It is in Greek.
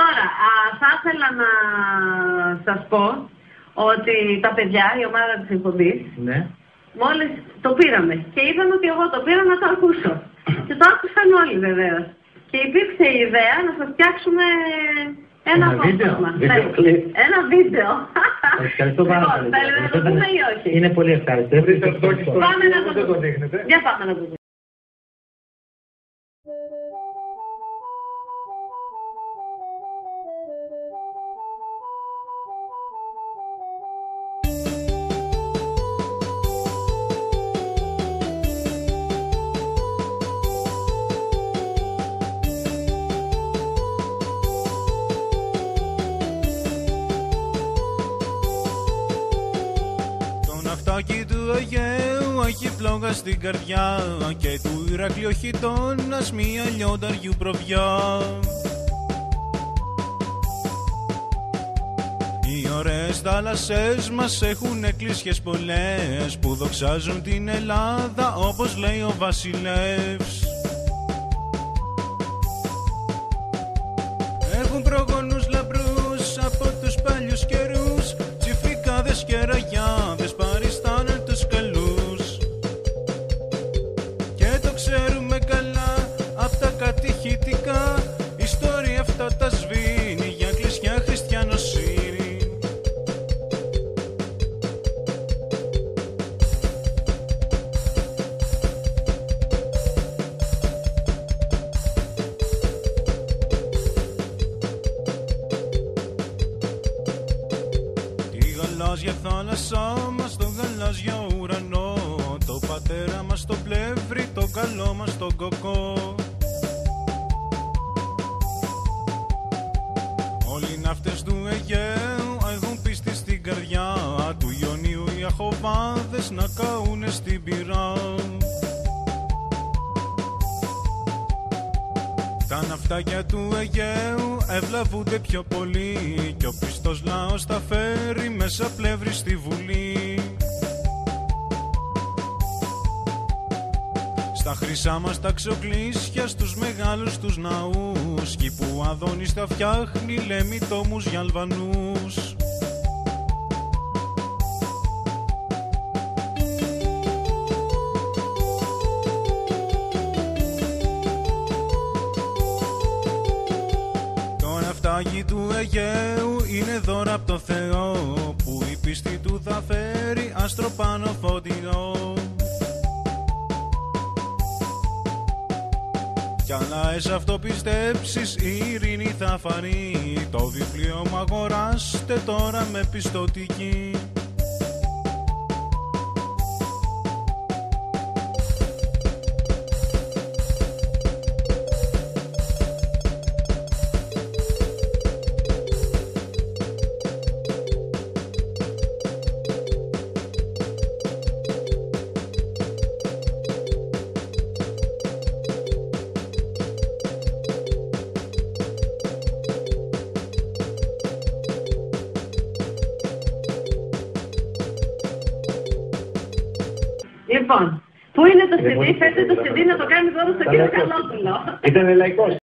Τώρα, θα ήθελα να σας πω ότι τα παιδιά, η ομάδα της εκπομπής, ναι, μόλις το πήραμε και είδαμε ότι εγώ το πήρα να το ακούσω. Και το άκουσαν όλοι βεβαίως. Και υπήρξε η ιδέα να σας φτιάξουμε ένα απόσπασμα. Ναι, ένα βίντεο. Ευχαριστώ πάρα πολύ. Θέλετε να το πούμε ή όχι? Είναι πολύ ευχαριστώ. Πάμε να το δούμε. Για πάμε να το δούμε. Ναυτάκι του Αιγαίου έχει φλόγα στην καρδιά και του Ηρακλείου χιτώνας μια λιονταριού προβιά. Οι ωραίες θάλασσες μας έχουν εκκλησιές πολλές που δοξάζουν την Ελλάδα όπως λέει ο βασιλεύς. Έχουν προγονούς λαμπρούς από τους παλιούς καιρούς, τσιφρικάδες και ραγιάδες παριστάνουν τους καλούς. Και το ξέρουμε καλά απ' τα κατηχητικά, ιστορία αυτά τα σβήνει για κλεισιά χριστιανοσύνη. Γαλάζια θάλασσά μας, το γαλάζιο ουρανό, το πατέρα μας το πλεύρη, το καλό μας τον κοκό. Όλοι οι ναύτες του Αιγαίου έχουν πίστη στην καρδιά, του Ιωνίου οι αχοβάδες να καούνε στην πυρά. Τα ναυτάκια του Αιγαίου ευλαβούνται πιο πολύ κι ο πιστός λαός τα φέρει μέσα πλεύρη στη Βουλή. Στα χρυσά μας τα ξοκλήσια, στους μεγάλους τους ναούς, κι που ο Αδόνης τα φτιάχνει λέμε τόμους για Αλβανούς. Ναυτάκι του Αιγαίου είναι δώρα από το Θεό, που η πίστη του θα φέρει άστρο πάνω φωτεινό. Κι αν ες αυτό πιστέψεις, η ειρήνη θα φανεί. Το βιβλίο μου αγοράστε τώρα με πιστωτική. Λοιπόν, πού είναι το CD, φέρτε το CD να το κάνει τώρα στο κύριο Καλόπουλο. Ήταν λαϊκός.